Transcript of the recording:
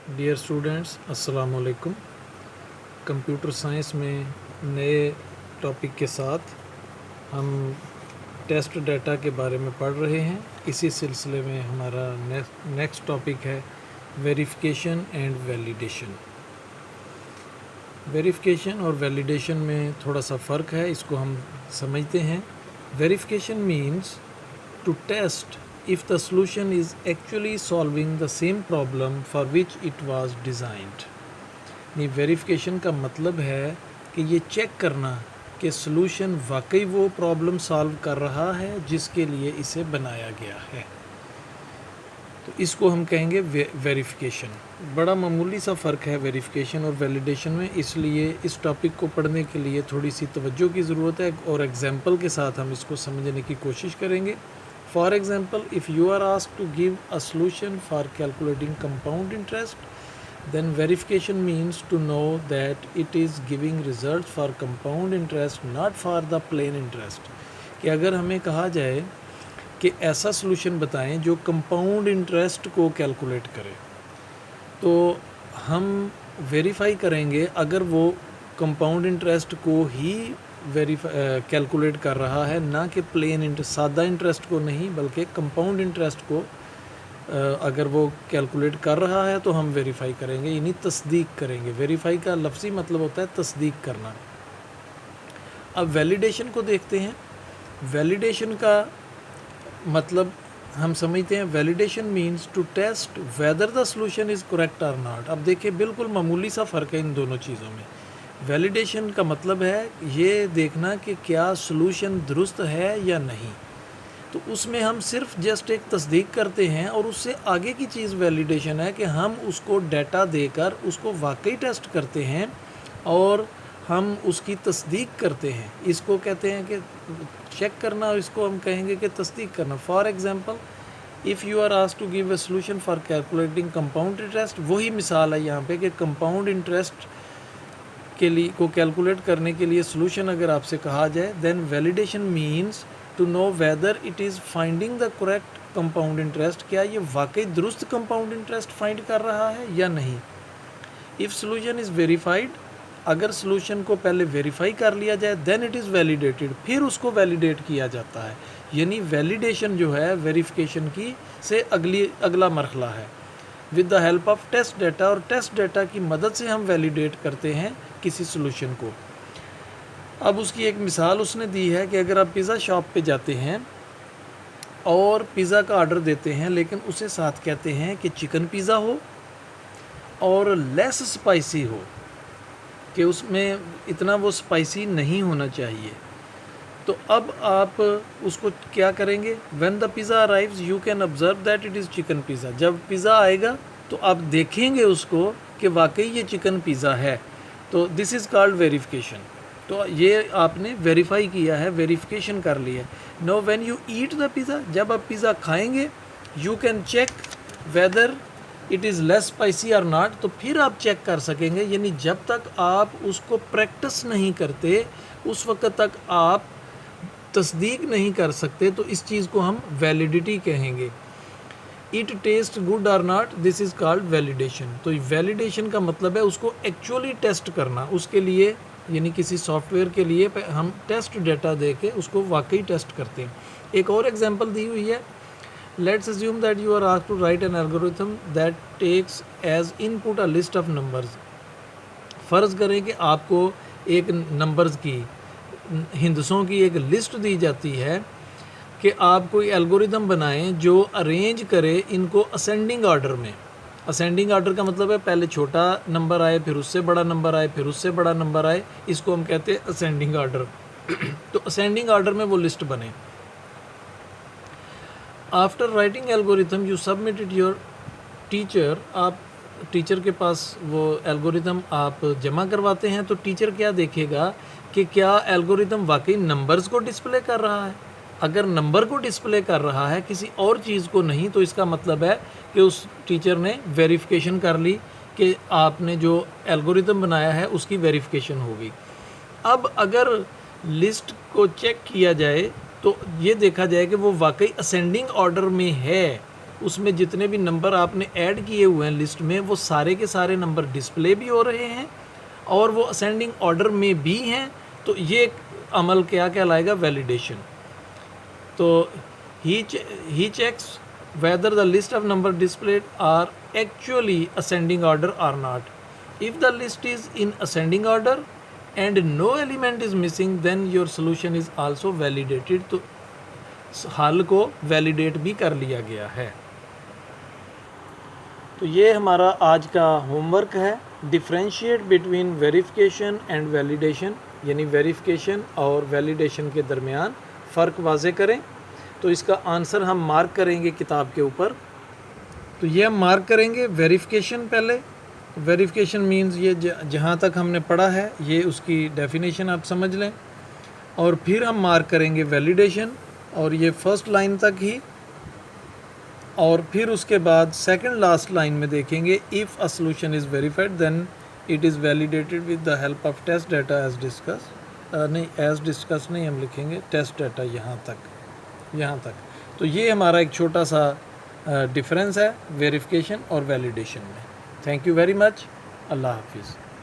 Dear students, अस्सलाम वालेकुम। Computer science में नए टॉपिक के साथ हम टेस्ट डाटा के बारे में पढ़ रहे हैं। इसी सिलसिले में हमारा नेक्स्ट टॉपिक है वेरिफिकेशन एंड वैलिडेशन। वेरिफिकेशन और वैलिडेशन में थोड़ा सा फ़र्क है, इसको हम समझते हैं। Verification means to test if the solution is actually solving the same problem for which it was designed। नहीं, वेरिफिकेशन का मतलब है कि ये चेक करना कि सलूशन वाकई वो प्रॉब्लम सॉल्व कर रहा है जिसके लिए इसे बनाया गया है, तो इसको हम कहेंगे वेरिफिकेशन। बड़ा मामूली सा फ़र्क है वेरिफिकेशन और वैलिडेशन में, इसलिए इस टॉपिक को पढ़ने के लिए थोड़ी सी तवज्जो की ज़रूरत है और एग्जांपल के साथ हम इसको समझने की कोशिश करेंगे। For example, if you are asked to give a solution for calculating compound interest, then verification means to know that it is giving results for compound interest, not for the plain interest। कि अगर हमें कहा जाए कि ऐसा solution बताएं जो compound interest को कैलकुलेट करे, तो हम वेरीफाई करेंगे अगर वो कंपाउंड इंटरेस्ट को ही कैलकुलेट कर रहा है, ना कि प्लेन इंटरेस्ट, सादा इंटरेस्ट को नहीं बल्कि कंपाउंड इंटरेस्ट को अगर वो कैलकुलेट कर रहा है तो हम वेरीफाई करेंगे, यानी तस्दीक करेंगे। वेरीफाई का लफ्ज़ी मतलब होता है तस्दीक करना। अब वैलिडेशन को देखते हैं। वैलिडेशन का मतलब हम समझते हैं, validation means to test whether the solution is correct और नॉट। अब देखिए, बिल्कुल मामूली सा फ़र्क है इन दोनों चीज़ों में। वैलिडेशन का मतलब है ये देखना कि क्या सलूशन दुरुस्त है या नहीं, तो उसमें हम सिर्फ जस्ट एक तस्दीक करते हैं, और उससे आगे की चीज़ वैलिडेशन है कि हम उसको डाटा देकर उसको वाकई टेस्ट करते हैं और हम उसकी तस्दीक करते हैं। इसको कहते हैं कि चेक करना, और इसको हम कहेंगे कि तस्दीक करना। For example, if you are asked to give a solution for calculating compound interest, वही मिसाल है यहाँ पे कि कंपाउंड इंटरेस्ट के लिए को कैलकुलेट करने के लिए सॉल्यूशन अगर आपसे कहा जाए, then validation means to know whether it is finding the correct compound interest. क्या ये वाकई दुरुस्त कंपाउंड इंटरेस्ट फाइंड कर रहा है या नहीं। इफ़ सॉल्यूशन इज़ वेरीफाइड, अगर सॉल्यूशन को पहले वेरीफाई कर लिया जाए, देन इट इज़ वैलिडेटेड, फिर उसको वैलिडेट किया जाता है। यानी वैलिडेशन जो है वेरिफिकेशन की से अगला मरहला है। With the help of test data, और टेस्ट डाटा की मदद से हम वैलिडेट करते हैं किसी सॉल्यूशन को। अब उसकी एक मिसाल उसने दी है कि अगर आप पिज़्ज़ा शॉप पे जाते हैं और पिज़्ज़ा का ऑर्डर देते हैं, लेकिन उसे साथ कहते हैं कि चिकन पिज़्ज़ा हो और लेस स्पाइसी हो, कि उसमें इतना वो स्पाइसी नहीं होना चाहिए, तो अब आप उसको क्या करेंगे। When the pizza arrives you can observe that it is chicken pizza. जब पिज़्ज़ा आएगा तो आप देखेंगे उसको कि वाकई ये चिकन पिज़्ज़ा है, तो दिस इज़ कॉल्ड वेरिफिकेशन। तो ये आपने वेरीफाई किया है, वेरिफिकेशन कर लिया है। No when you eat the pizza, जब आप पिज़्ज़ा खाएंगे, you can check whether it is less spicy और नॉट, तो फिर आप चेक कर सकेंगे। यानी जब तक आप उसको प्रैक्टिस नहीं करते उस वक्त तक आप तस्दीक नहीं कर सकते, तो इस चीज़ को हम वैलिडिटी कहेंगे। इट टेस्ट गुड और not, this is called validation. तो वैलिडेशन का मतलब है उसको एक्चुअली टेस्ट करना। उसके लिए यानी किसी सॉफ्टवेयर के लिए हम टेस्ट डाटा दे के उसको वाकई टेस्ट करते हैं। एक और एग्जांपल दी हुई है, let's assume that you are asked to write an algorithm that takes as input a list of numbers. फ़र्ज़ करें कि आपको एक नंबर्स की, हिंदसों की एक लिस्ट दी जाती है कि आप कोई एल्गोरिदम बनाएं जो अरेंज करे इनको असेंडिंग ऑर्डर में। असेंडिंग ऑर्डर का मतलब है पहले छोटा नंबर आए, फिर उससे बड़ा नंबर आए, फिर उससे बड़ा नंबर आए, इसको हम कहते हैं असेंडिंग ऑर्डर। तो असेंडिंग ऑर्डर में वो लिस्ट बने। After writing algorithm you submitted your teacher, आप टीचर के पास वो एल्गोरिथम आप जमा करवाते हैं, तो टीचर क्या देखेगा कि क्या एल्गोरिथम वाकई नंबर्स को डिस्प्ले कर रहा है। अगर नंबर को डिस्प्ले कर रहा है, किसी और चीज़ को नहीं, तो इसका मतलब है कि उस टीचर ने वेरिफिकेशन कर ली कि आपने जो एल्गोरिथम बनाया है उसकी वेरिफिकेशन हो गई। अब अगर लिस्ट को चेक किया जाए तो ये देखा जाए कि वो वाकई असेंडिंग ऑर्डर में है, اس میں جتنے بھی نمبر آپ نے ایڈ کیے ہوئے ہیں لسٹ میں وہ سارے کے سارے نمبر ڈسپلے بھی ہو رہے ہیں اور وہ اسینڈنگ آرڈر میں بھی ہیں. تو یہ عمل کیا کہلائے گا؟ ویلیڈیشن. تو he checks whether the list of number displayed are actually ascending order or not. If the list is in ascending order and no element is missing, then your solution is also validated. تو حل کو validate بھی کر لیا گیا ہے. تو یہ ہمارا آج کا ہوم ورک ہے. Differentiate between verification and validation, یعنی ویریفیکیشن اور ویلیڈیشن کے درمیان فرق واضح کریں. تو اس کا آنسر ہم مارک کریں گے کتاب کے اوپر. تو یہ ہم مارک کریں گے ویریفیکیشن پہلے. ویریفیکیشن مینز یہ جہاں تک ہم نے پڑھا ہے یہ اس کی ڈیفینیشن آپ سمجھ لیں. اور پھر ہم مارک کریں گے ویلیڈیشن، اور یہ فرسٹ لائن تک ہی. اور پھر اس کے بعد سیکنڈ لاسٹ لائن میں دیکھیں گے if a solution is verified then it is validated with the help of test data as discussed. نہیں ایز ڈسکس نہیں ہم لکھیں گے، ٹیسٹ ڈیٹا یہاں تک. تو یہ ہمارا ایک چھوٹا سا ڈفرینس ہے ویریفیکیشن اور ویلیڈیشن میں. Thank you very much. اللہ حافظ.